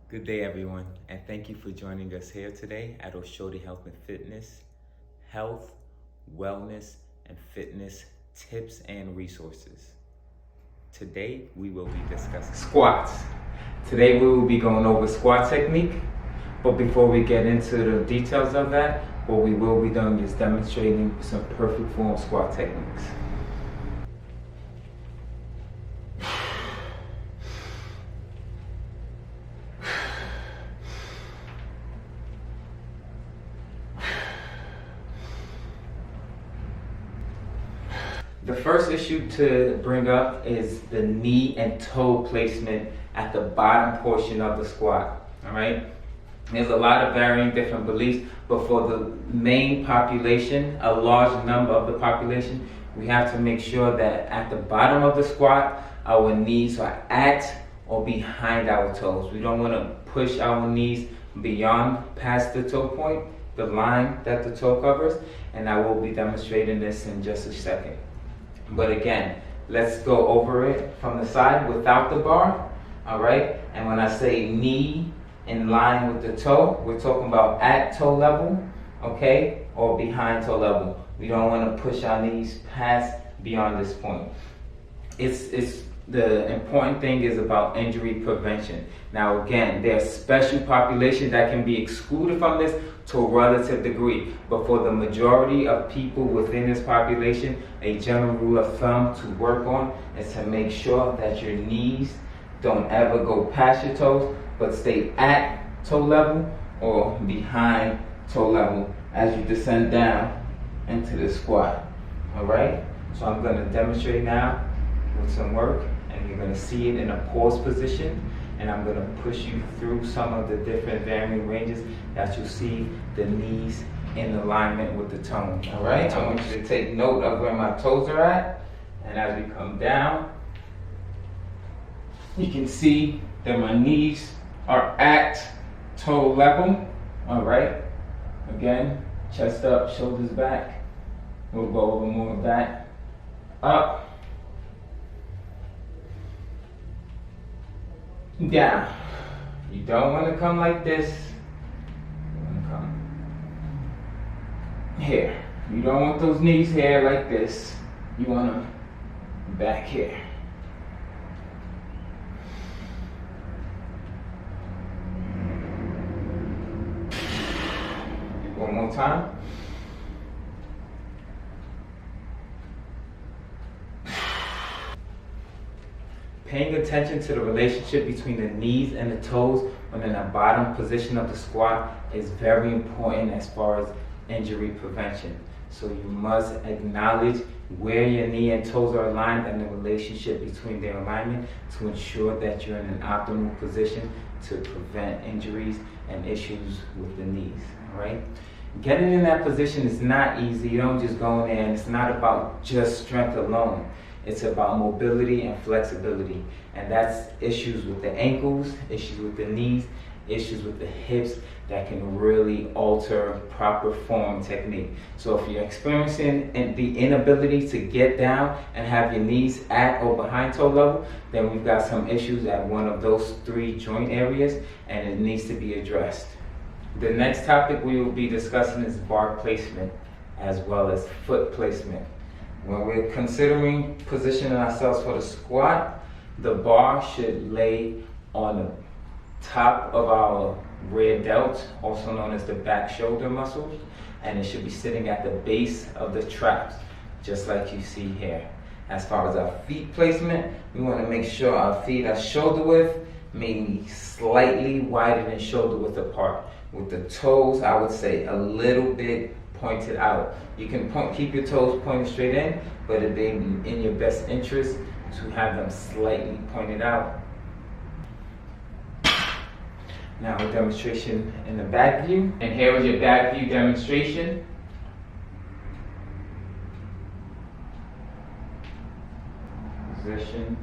Good day, everyone, and thank you for joining us here today at Oshode Health Fitness, health, wellness, and fitness tips and resources. Today, we will be discussing squats. Today, we will be going over squat technique, but before we get into the details of that, what we will be doing is demonstrating some perfect form squat techniques. The first issue to bring up is the knee and toe placement at the bottom portion of the squat, all right? There's a lot of varying different beliefs, but for the main population, a large number of the population, we have to make sure that at the bottom of the squat, our knees are at or behind our toes. We don't want to push our knees beyond past the toe point, the line that the toe covers, and I will be demonstrating this in just a second. But again, let's go over it from the side without the bar, all right? And when I say knee in line with the toe, we're talking about at toe level, okay? Or behind toe level. We don't want to push our knees past beyond this point. The important thing is about injury prevention. Now again, there are special populations that can be excluded from this to a relative degree, but for the majority of people within this population, a general rule of thumb to work on is to make sure that your knees don't ever go past your toes, but stay at toe level or behind toe level as you descend down into the squat. All right, so I'm going to demonstrate now with some work, and you're going to see it in a pause position, and I'm going to push you through some of the different varying ranges that you'll see the knees in alignment with the tone. All right, I want you to take note of where my toes are at, and as we come down, you can see that my knees are at toe level. All right, again, chest up, shoulders back. We'll go over more back, up, down. You don't want to come like this. You want to come here. You don't want those knees here like this. You want to back here. One more time. Paying attention to the relationship between the knees and the toes when in the bottom position of the squat is very important as far as injury prevention. So you must acknowledge where your knee and toes are aligned and the relationship between their alignment to ensure that you're in an optimal position to prevent injuries and issues with the knees, all right? Getting in that position is not easy. You don't just go in there, and it's not about just strength alone. It's about mobility and flexibility, and that's issues with the ankles, issues with the knees, issues with the hips that can really alter proper form technique. So if you're experiencing the inability to get down and have your knees at or behind toe level, then we've got some issues at one of those three joint areas, and it needs to be addressed. The next topic we will be discussing is bar placement as well as foot placement. When we're considering positioning ourselves for the squat, the bar should lay on the top of our rear delt, also known as the back shoulder muscles, and it should be sitting at the base of the traps, just like you see here. As far as our feet placement, we want to make sure our feet are shoulder width, maybe slightly wider than shoulder width apart. With the toes, I would say a little bit pointed out. You can keep your toes pointed straight in, but it may be in your best interest to have them slightly pointed out. Now a demonstration in the back view, and here is your back view demonstration. Position.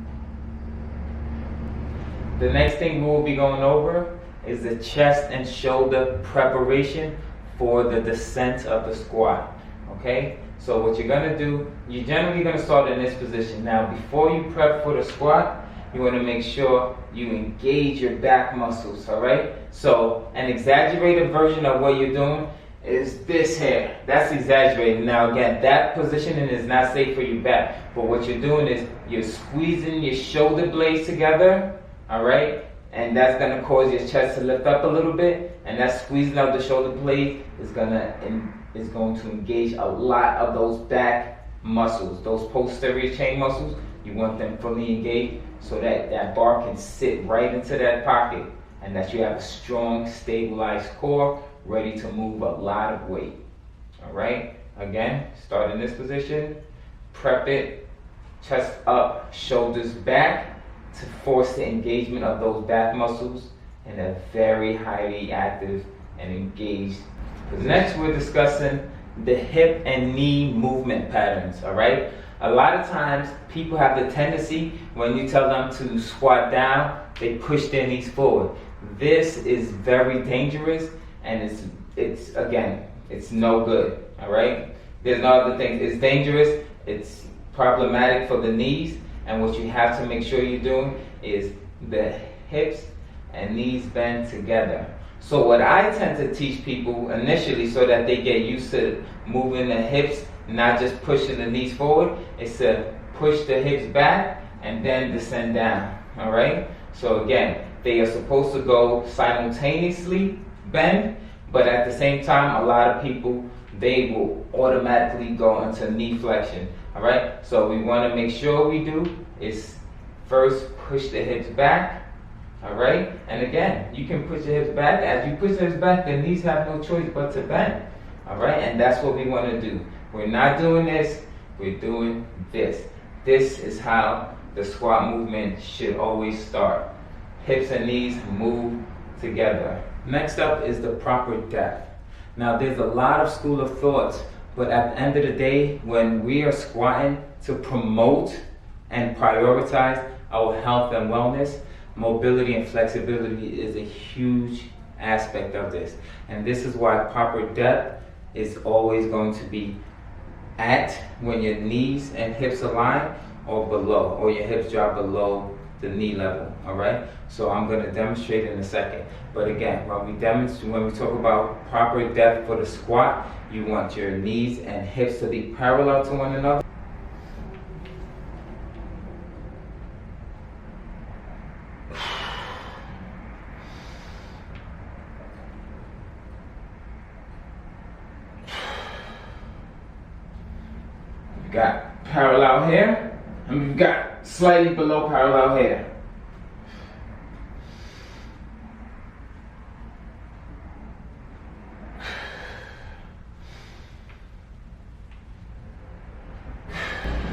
The next thing we'll be going over is the chest and shoulder preparation for the descent of the squat, okay? So what you're gonna do, you're generally gonna start in this position. Now, before you prep for the squat, you want to make sure you engage your back muscles, all right? So an exaggerated version of what you're doing is this here. That's exaggerated. Now again, that positioning is not safe for your back, but what you're doing is you're squeezing your shoulder blades together, all right? And that's going to cause your chest to lift up a little bit, and that squeezing of the shoulder blade is going to engage a lot of those back muscles, those posterior chain muscles. You want them fully engaged so that that bar can sit right into that pocket, and that you have a strong, stabilized core ready to move a lot of weight. All right? Again, start in this position, prep it, chest up, shoulders back, to force the engagement of those back muscles in a very highly active and engaged position. Next, we're discussing the hip and knee movement patterns, all right? A lot of times, people have the tendency, when you tell them to squat down, they push their knees forward. This is very dangerous, and it's no good, all right? There's no other thing. It's dangerous, it's problematic for the knees, and what you have to make sure you're doing is the hips and knees bend together. So what I tend to teach people initially, so that they get used to moving the hips, not just pushing the knees forward, is to push the hips back and then descend down, all right? So again, they are supposed to go simultaneously bend, but at the same time, a lot of people, they will automatically go into knee flexion. All right, so we want to make sure we do is first push the hips back. All right, and again, you can push the hips back. As you push the hips back, the knees have no choice but to bend. All right, and that's what we want to do. We're not doing this, we're doing this. This is how the squat movement should always start. Hips and knees move together. Next up is the proper depth. Now, there's a lot of school of thoughts, but at the end of the day, when we are squatting to promote and prioritize our health and wellness, mobility and flexibility is a huge aspect of this. And this is why proper depth is always going to be at when your knees and hips align, or below, or your hips drop below the knee level, all right? So I'm going to demonstrate in a second. But again, when we talk about proper depth for the squat, you want your knees and hips to be parallel to one another. We've got parallel here, and we've got slightly below parallel here.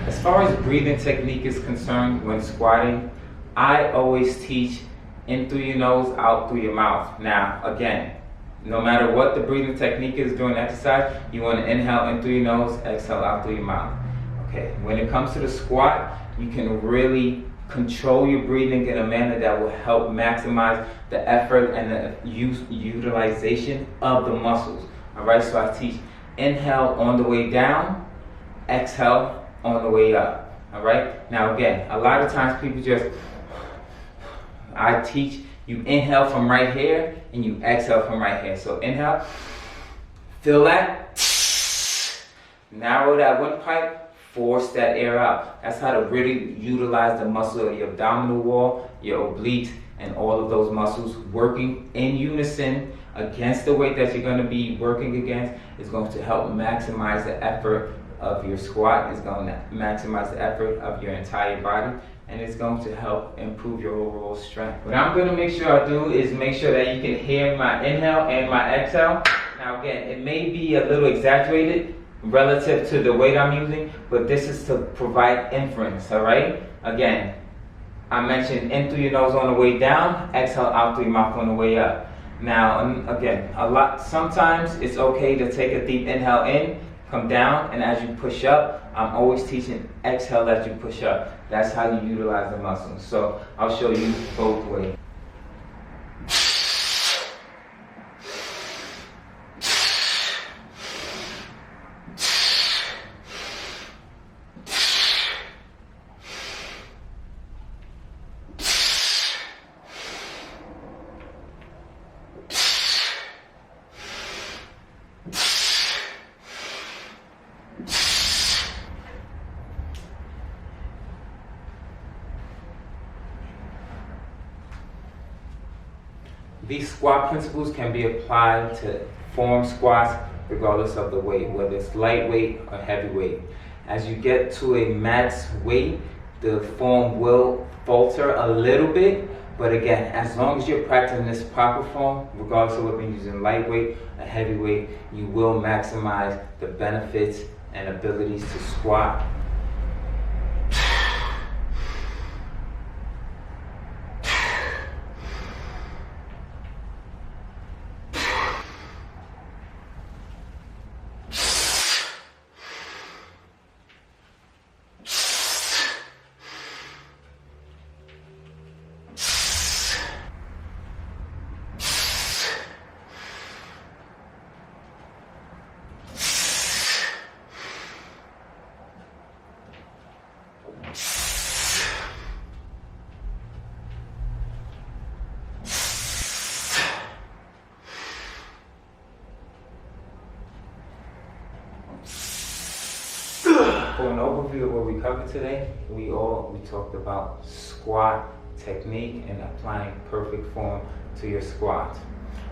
As far as breathing technique is concerned when squatting, I always teach in through your nose, out through your mouth. Now, again, no matter what the breathing technique is during exercise, you want to inhale in through your nose, exhale out through your mouth. Okay, when it comes to the squat, you can really control your breathing in a manner that will help maximize the effort and the utilization of the muscles. All right, so I teach inhale on the way down, exhale on the way up. All right, now again, a lot of times people I teach you inhale from right here and you exhale from right here. So inhale, feel that, narrow that windpipe, force that air out. That's how to really utilize the muscle of your abdominal wall, your obliques, and all of those muscles working in unison against the weight that you're going to be working against is going to help maximize the effort of your squat. It's going to maximize the effort of your entire body, and it's going to help improve your overall strength. What I'm going to make sure I do is make sure that you can hear my inhale and my exhale. Now again, it may be a little exaggerated relative to the weight I'm using, but this is to provide inference, all right? Again, I mentioned in through your nose on the way down, exhale out through your mouth on the way up. Now, again, sometimes it's okay to take a deep inhale in, come down, and as you push up, I'm always teaching exhale as you push up. That's how you utilize the muscles. So I'll show you both ways. These squat principles can be applied to form squats regardless of the weight, whether it's lightweight or heavyweight. As you get to a max weight, the form will falter a little bit, but again, as long as you're practicing this proper form, regardless of whether you're using lightweight or heavyweight, you will maximize the benefits and abilities to squat. For an overview of what we covered today, we talked about squat technique and applying perfect form to your squat.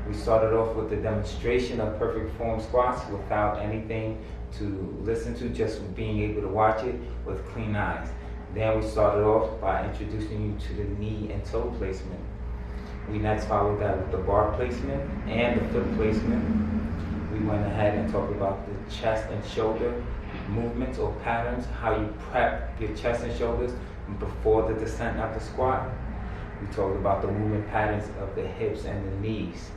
We started off with the demonstration of perfect form squats without anything to listen to, just being able to watch it with clean eyes. Then we started off by introducing you to the knee and toe placement. We next followed that with the bar placement and the foot placement. We went ahead and talked about the chest and shoulder movements or patterns, how you prep your chest and shoulders before the descent of the squat. We talked about the movement patterns of the hips and the knees,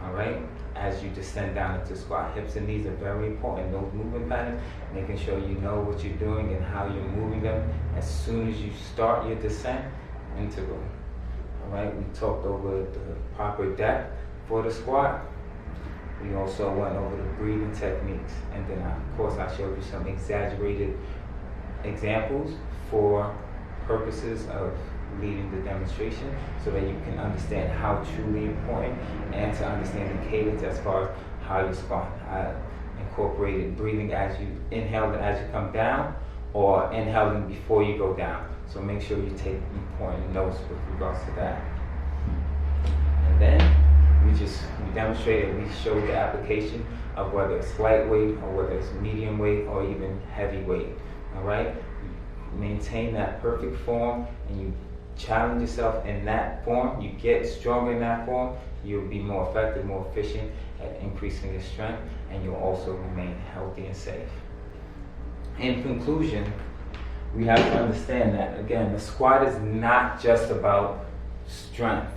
all right? As you descend down into squat, hips and knees are very important. Those movement patterns, making sure you know what you're doing and how you're moving them as soon as you start your descent integral. All right, we talked over the proper depth for the squat. We also went over the breathing techniques, and then of course I showed you some exaggerated examples for purposes of leading the demonstration so that you can understand how truly important and to understand the cadence as far as how you squat. I incorporated breathing as you inhale as you come down or inhaling before you go down. So make sure you take important notes with regards to that. And then we demonstrated, we showed the application of whether it's lightweight or whether it's medium weight or even heavy weight. All right, you maintain that perfect form and you challenge yourself in that form. You get stronger in that form, you'll be more effective, more efficient at increasing your strength, and you'll also remain healthy and safe. In conclusion, we have to understand that, again, the squat is not just about strength.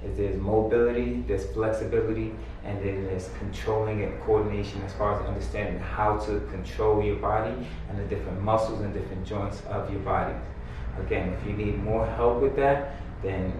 There's mobility, there's flexibility, and then there's controlling and coordination as far as understanding how to control your body and the different muscles and different joints of your body. Again, if you need more help with that, then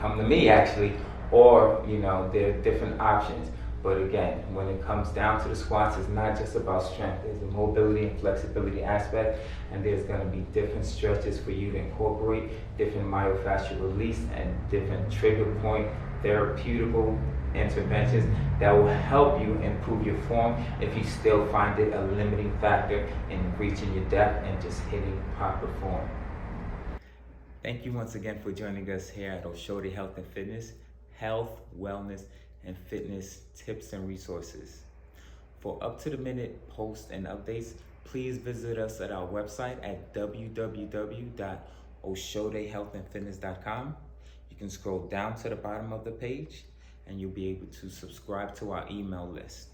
come to me actually, or there are different options. But again, when it comes down to the squats, it's not just about strength. There's a mobility and flexibility aspect, and there's going to be different stretches for you to incorporate, different myofascial release, and different trigger point therapeutical interventions that will help you improve your form if you still find it a limiting factor in reaching your depth and just hitting proper form. Thank you once again for joining us here at Oshode Health and Fitness, health, wellness, and fitness tips and resources. For up-to-the-minute posts and updates, please visit us at our website at www.oshodehealthandfitness.com. You can scroll down to the bottom of the page and you'll be able to subscribe to our email list.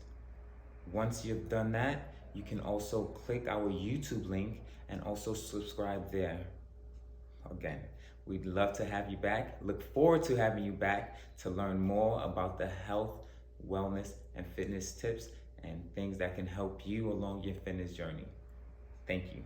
Once you've done that, you can also click our YouTube link and also subscribe there. Again, we'd love to have you back. Look forward to having you back to learn more about the health, wellness, and fitness tips and things that can help you along your fitness journey. Thank you.